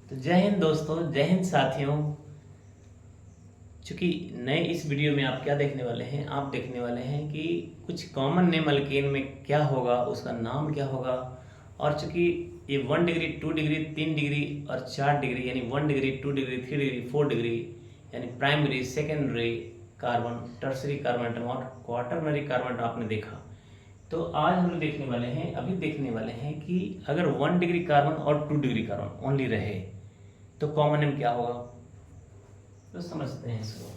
तो जय हिंद दोस्तों, जय हिंद साथियों। चूंकि नए इस वीडियो में आप क्या देखने वाले हैं, आप देखने वाले हैं कि कुछ कॉमन नेम अल्केन में क्या होगा, उसका नाम क्या होगा। और चूंकि ये 1 डिग्री 2 डिग्री 3 डिग्री और 4 डिग्री यानी 1 डिग्री 2 डिग्री 3 डिग्री 4 डिग्री यानी primary, secondary carbon, tertiary carbon और क्वाटरनरी कार्बन आपने देखा। तो आज हम लोग देखने वाले हैं, अभी देखने वाले हैं कि अगर 1 डिग्री कार्बन और 2 डिग्री कार्बन ओनली रहे तो कॉमन नेम क्या होगा। तो समझते हैं इसको।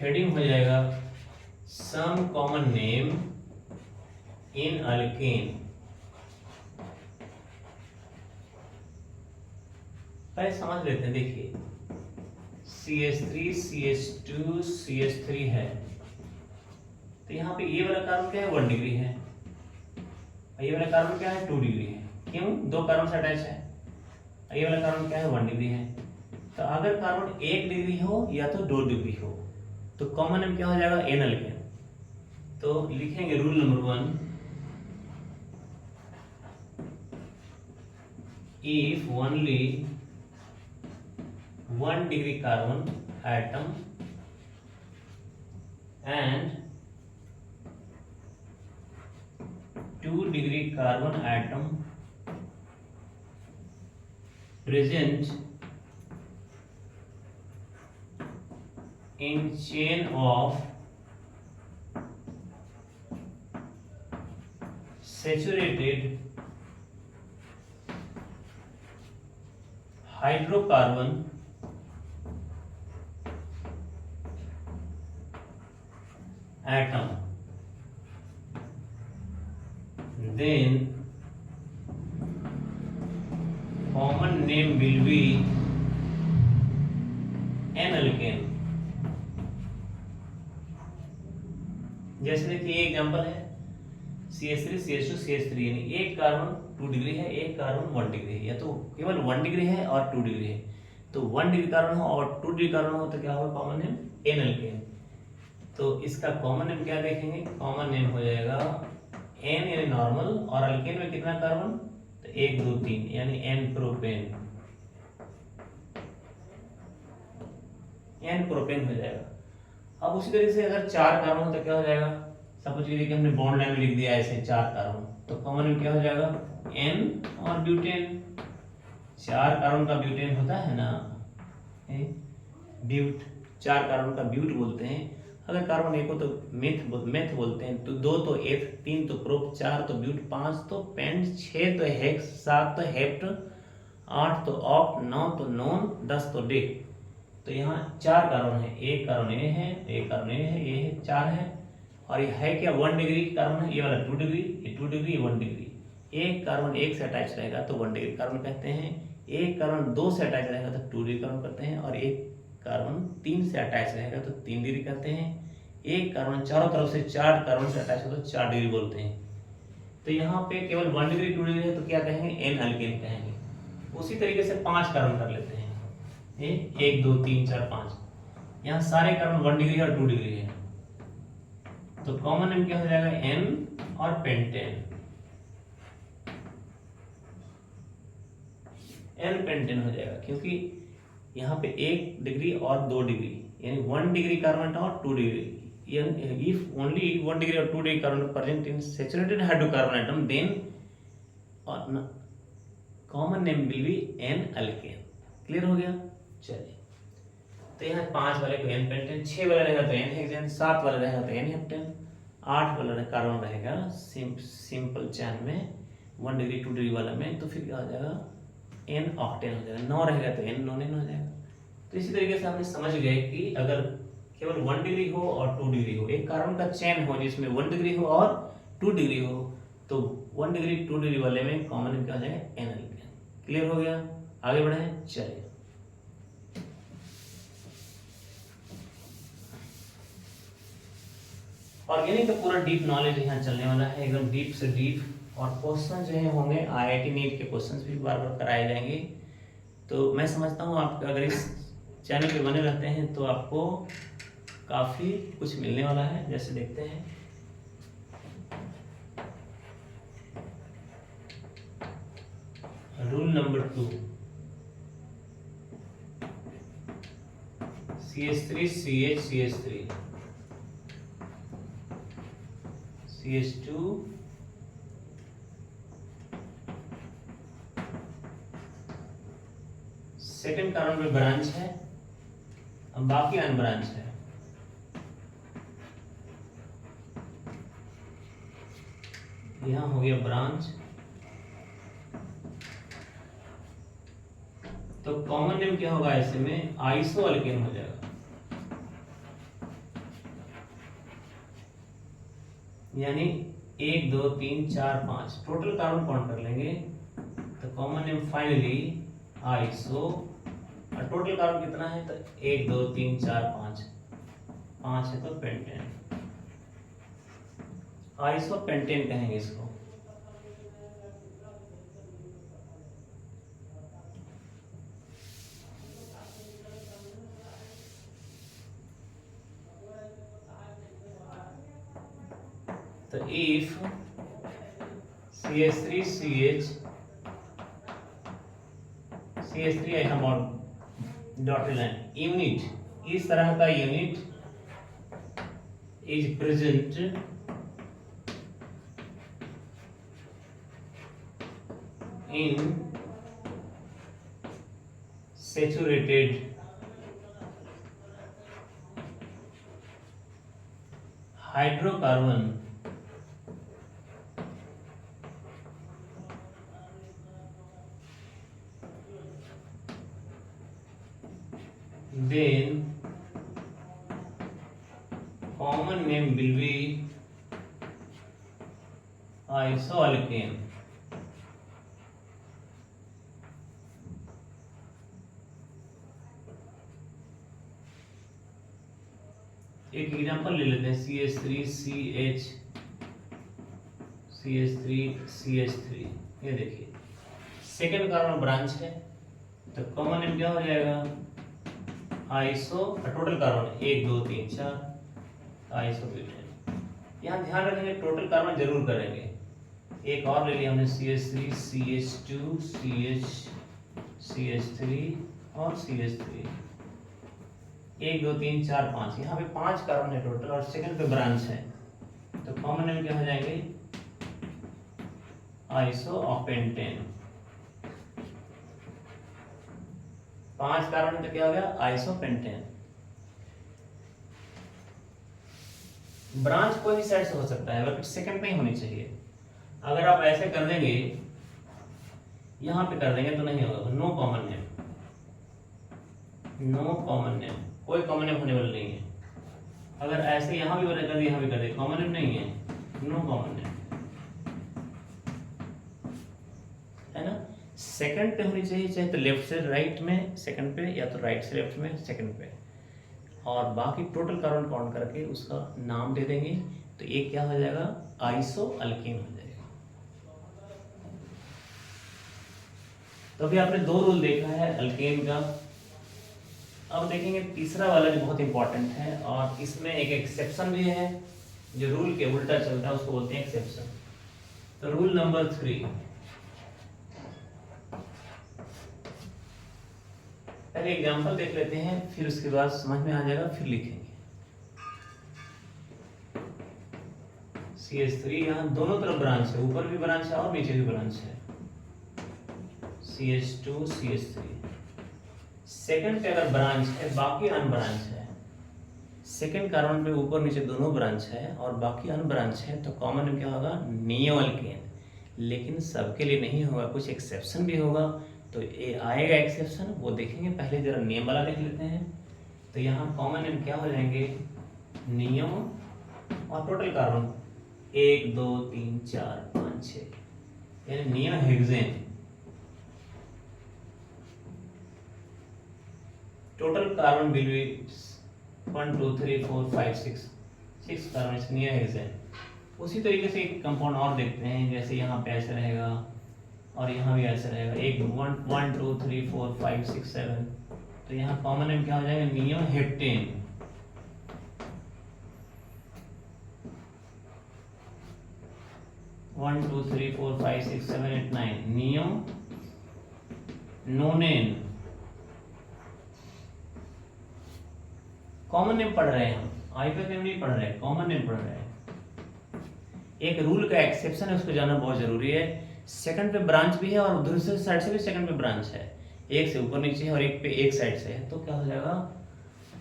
हेडिंग हो जाएगा some common name in alkane. पहले समझ लेते हैं। देखिए CH3 CH2 CH3 है, तो यहाँ पे ये वाला कार्बन क्या है, 1 डिग्री है, और ये वाला कार्बन क्या है, 2 डिग्री है। क्यों? दो कार्बन से अटैच है। और ये वाला कार्बन क्या है, 1 डिग्री है। तो अगर कार्बन 1 डिग्री हो या तो 2 डिग्री हो तो कॉमन नेम क्या हो जाएगा, एन अल्केन। तो लिखेंगे rule number 1, if only 1 degree carbon atom and 2 degree carbon atom present in chain of saturated hydrocarbon atom, then common name will be n alkane। जैसे देखिए एक एग्जांपल है CH3 CH2 CH3, यानी एक carbon 2 degree है, एक carbon 1 degree है, या तो केवल 1 डिग्री है और 2 डिग्री है। तो 1 डिग्री कार्बन हो और 2 डिग्री कार्बन हो तो क्या होगा, कॉमन नेम एन अल्केन। तो इसका कॉमन नेम क्या देखेंगे, कॉमन नेम हो जाएगा एन यानी नॉर्मल, और अल्केन में कितना कार्बन, तो 1 2 3 यानी एन प्रोपेन। एन प्रोपेन हो जाएगा। अब उसी तरीके से अगर 4 कार्बन हो तो क्या हो जाएगा, सपोज कीजिए कि हमने बॉन्ड लाइन में लिख दिया ऐसे 4 कार्बन, तो कॉमन नेम क्या हो जाएगा, एन और ब्यूटेन। 4 कार्बन का ब्यूटेन होता है ना, ब्यूट, 4 कार्बन का ब्यूट बोलते हैं। अगर कार्बन 1 हो तो मेथ बोलते हैं, तो 2 तो एथ, 3 तो प्रोप, 4 तो ब्यूट, 5 तो पेंट, 6 तो हेक्स, 7 तो हेप्ट, 8 तो ऑक्ट, 9 तो नॉन, 10 तो डेक। तो यहाँ 4 कार्बन है, एक कार्बन ए है, एक कार्बन ए है, ये है, 4 है। और ये है क्या, 1 डिग्री कार्बन है, ये वाला 2 डिग्री, ये 2 डिग्री, ये 1 डिग्री। एक कार्बन 1 से अटैच रहेगा तो 1 डिग्री कार्बन कहते हैं, एक कार्बन 2 से अटैच रहेगा तो 2 डिग्री कार्बन कहते हैं, और एक कार्बन 3 से अटैच रहेगा तो 3 डिग्री कहते हैं। एक कार्बन चारों तरफ से 4 कार्बन से अटैच हो तो 4 डिग्री बोलते हैं। तो यहाँ पे केवल 1 डिग्री 2 डिग्री है तो क्या कहेंगे, एन अल्केन कहेंगे। उसी तरीके से 5 कार्बन कर लेते हैं, 1 2 3 4 5। यहाँ सारे कार्बन 1 डिग्री और 2 डिग्री है, तो कॉमन नेम क्या हो जाएगा, एन और पेंटेन। एन पेंटेन हो जाएगा, क्योंकि यहाँ पे 1 डिग्री और 2 डिग्री यानी 1 डिग्री कार्बन और 2 डिग्री। इफ ओनली 1 डिग्री और 2 degree carbon present in saturated hydrocarbon atom, then common name will be n alkane. Clear हो गया। चलिए, तो यहाँ 5 वाले को एन पेंटेन, 6 वाला रहेगा तो एन हेक्सेन, 7 वाला रहेगा तो एन हेप्टेन, 8 वाला कार्बन रहेगा सिंपल चैन में 1 डिग्री 2 डिग्री वाला में, तो फिर क्या हो जाएगा, एन ऑक्टेन हो जाएगा। 9 रहेगा तो एन नोनेन हो जाएगा। तो इसी तरीके से हमने समझ गए कि अगर केवल 1 डिग्री हो और 2 डिग्री हो, एक कार्बन का चेन हो जिसमें 1 डिग्री हो और 2 डिग्री हो, तो 1 डिग्री 2 डिग्री वाले में कॉमन नेम क्या हो जाएगा, एन अल्केन। क्लियर हो गया। आगे बढ़े, चलिए। ऑर्गेनिक का पूरा डीप नॉलेज यहाँ चलने वाला है, एकदम डीप से डीप। और क्वेश्चन जो है होंगे IIT नीट के क्वेश्चंस भी बार बार कराए जाएंगे। तो मैं समझता हूँ आप अगर इस चैनल पे बने रहते हैं तो आपको काफ़ी कुछ मिलने वाला है। जैसे देखते हैं, rule number 2, CH3 CH CH3 CH2 second carbon पे ब्रांच है, अब बाकी अनब्रांच है। यहां हो गया ब्रांच, तो कॉमन नेम क्या होगा ऐसे में, आइसो अल्केन हो जाएगा। यानी 1 2 3 4 5 टोटल कार्बन काउंट कर लेंगे तो कॉमन नेम फाइनली आइसो, और टोटल कार्बन कितना है तो 1 2 3 4 5 5 है तो पेंटेन, आइसो पेंटेन कहेंगे इसको। तो इफ CH3 CH3 ऐसा डॉटेड लाइन यूनिट, इस तरह का unit is present in saturated hydrocarbon then common name will be isoalkane. एक एग्जांपल ले लेते हैं, CH3 CH3 ये देखिए सेकेंड कार्बन ब्रांच है, तो कॉमन नेम क्या हो जाएगा, आइसो, टोटल कार्बन 1 2 3 4 आइसोब्यूटेन। यहाँ ध्यान रखेंगे टोटल कार्बन जरूर करेंगे। एक और ले लिया हमने CH3 CH2 CH3 और CH3, 1 2 3 4 5, यहाँ पे 5 कार्बन है टोटल और सेकंड पे ब्रांच है, तो कॉमन नेम क्या हो जाएंगे, आइसो ऑफ पेंटेन। 5 कार्बन है तो क्या हो गया, आइसोपेंटेन। ब्रांच कोई भी साइड से हो सकता है बट सेकंड पे ही होनी चाहिए। अगर आप ऐसे कर देंगे, यहां पे कर देंगे तो नहीं होगा, no common name, no common name, कोई कॉमन नेम होने वाला नहीं है। अगर ऐसे यहां भी कर दिया, यहां भी कर दिया, कॉमन नेम नहीं है, नो कॉमन नेम है ना। सेकंड पे होनी चाहिए, चाहे तो लेफ्ट से राइट में सेकंड पे या तो राइट से लेफ्ट में सेकंड पे, और बाकी टोटल कार्बन काउंट करके उसका नाम दे देंगे तो ये क्या हो जाएगा, आइसो अल्केन हो जाएगा। तो अभी आपने 2 रूल देखा है अल्केन का। अब देखेंगे तीसरा वाला जो बहुत इंपॉर्टेंट है, और इसमें एक एक्सेप्शन भी है, जो रूल के उल्टा चलता है उसको बोलते हैं एक्सेप्शन। तो रूल नंबर 3, पहले एग्जांपल देख लेते हैं, फिर उसके बाद समझ में आ जाएगा, फिर लिखेंगे। CH3 यहाँ दोनों तरफ ब्रांच है, ऊपर भी ब्रांच है और नीचे भी ब्रांच है, CH2 CH3। सेकंड पे अगर ब्रांच है, बाकी अनब्रांच है, सेकंड कार्बन पे ऊपर नीचे दोनों ब्रांच है और बाकी अनब्रांच है, तो कॉमन नेम क्या होगा, नियो अल्केन। लेकिन सबके लिए नहीं होगा, कुछ एक्सेप्शन भी होगा, तो ये आएगा एक्सेप्शन, वो देखेंगे। पहले जरा नियम वाला देख लेते हैं। तो यहाँ कॉमन नेम क्या हो जाएंगे, नियो, और टोटल कार्बन 1 2 3 4 5 6, यानी neo hexane. Total carbon will be 1 2 3 4 5 6 carbon, neo hexane. उसी तरीके से एक कंपाउंड और देखते हैं, जैसे यहाँ पे ऐसे रहेगा और यहाँ भी ऐसे रहेगा, 1 2 3 4 5 6 7, तो यहाँ कॉमन नेम क्या हो जाएगा, neoheptane. One two three four five six seven eight nine, neo nonane. Common name पढ़ रहे हैं हम, आईपीएस नेम नहीं पढ़ रहे, कॉमन नेम पढ़ रहे हैं। एक रूल का एक्सेप्शन है, उसको जानना बहुत जरूरी है। सेकंड पे ब्रांच भी है और दूसरे साइड से भी सेकंड पे ब्रांच है, एक से ऊपर नीचे है और एक पे एक साइड से है, तो क्या हो जाएगा,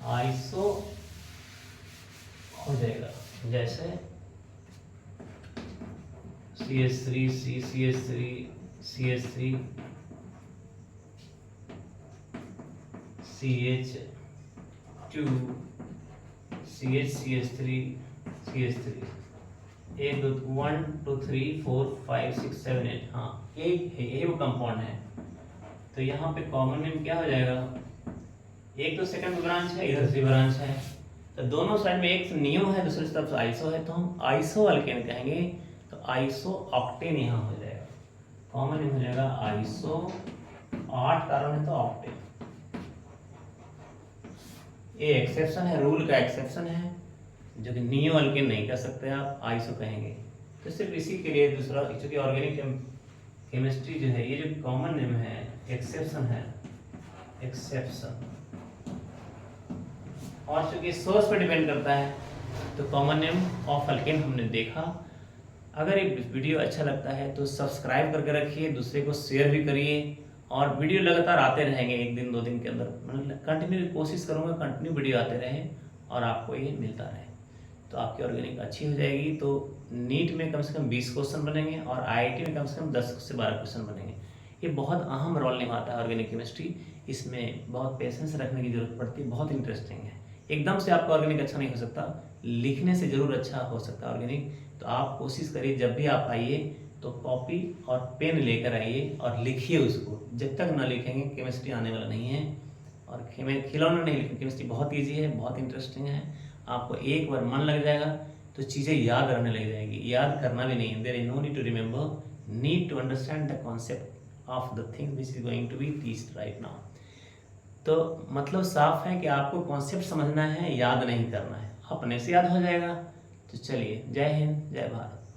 आइसो हो जाएगा। जैसे CH3 CH3 CH3 CH2 CH3 CH3, 1 2 3 4 5 6 7 8, हाँ एक है, ये वो कंपाउंड है। तो यहाँ पे कॉमन नेम क्या हो जाएगा, एक तो सेकंड ब्रांच है, इधर से ब्रांच है, तो दोनों साइड में एक से नियो है, दूसरी तरफ से आइसो है, तो हम आइसो अल्केन कहेंगे। तो आइसो ऑक्टेन यहाँ हो जाएगा, कॉमन नेम हो जाएगा आइसो, 8 कार्बन है तो ऑक्टेन। ये एक्सेप्शन है, रूल का एक्सेप्शन है, जो कि नियो अल्केन नहीं कह सकते आप, आइसो कहेंगे। तो सिर्फ इसी के लिए दूसरा, क्योंकि ऑर्गेनिक केमिस्ट्री जो है, ये जो कॉमन नेम है एक्सेप्शन है, एक्सेप्शन, और चूंकि सोर्स पर डिपेंड करता है, तो कॉमन नेम ऑफ अल्केन हमने देखा। अगर ये वीडियो अच्छा लगता है तो सब्सक्राइब करके रखिए, दूसरे को शेयर भी करिए, और वीडियो लगातार आते रहेंगे, 1 दिन 2 दिन के अंदर, मतलब कंटिन्यू कोशिश करूँगा कंटिन्यू वीडियो आते रहे और आपको ये मिलता रहे, तो आपकी ऑर्गेनिक अच्छी हो जाएगी। तो नीट में कम से कम 20 क्वेश्चन बनेंगे और IIT में कम से कम 10 से 12 क्वेश्चन बनेंगे। ये बहुत अहम रोल निभाता है ऑर्गेनिक केमिस्ट्री, इसमें बहुत पेशेंस रखने की जरूरत पड़ती है, बहुत इंटरेस्टिंग है। एकदम से आपका ऑर्गेनिक अच्छा नहीं हो सकता, लिखने से जरूर अच्छा हो सकता है ऑर्गेनिक। तो आप कोशिश करिए, जब भी आप आइए तो कॉपी और पेन लेकर आइए और लिखिए उसको, जब तक ना लिखेंगे केमिस्ट्री आने वाला नहीं है। और खिलौना नहीं लिखें, केमिस्ट्री बहुत ईजी है, बहुत इंटरेस्टिंग है, आपको एक बार मन लग जाएगा तो चीज़ें याद रहने लग जाएगी, याद करना भी नहीं है, there is no need to remember, need to understand the concept of the thing which is going to be टीच्ड राइट नाउ। तो मतलब साफ है कि आपको कॉन्सेप्ट समझना है, याद नहीं करना है, अपने से याद हो जाएगा। तो चलिए, जय हिंद, जय भारत।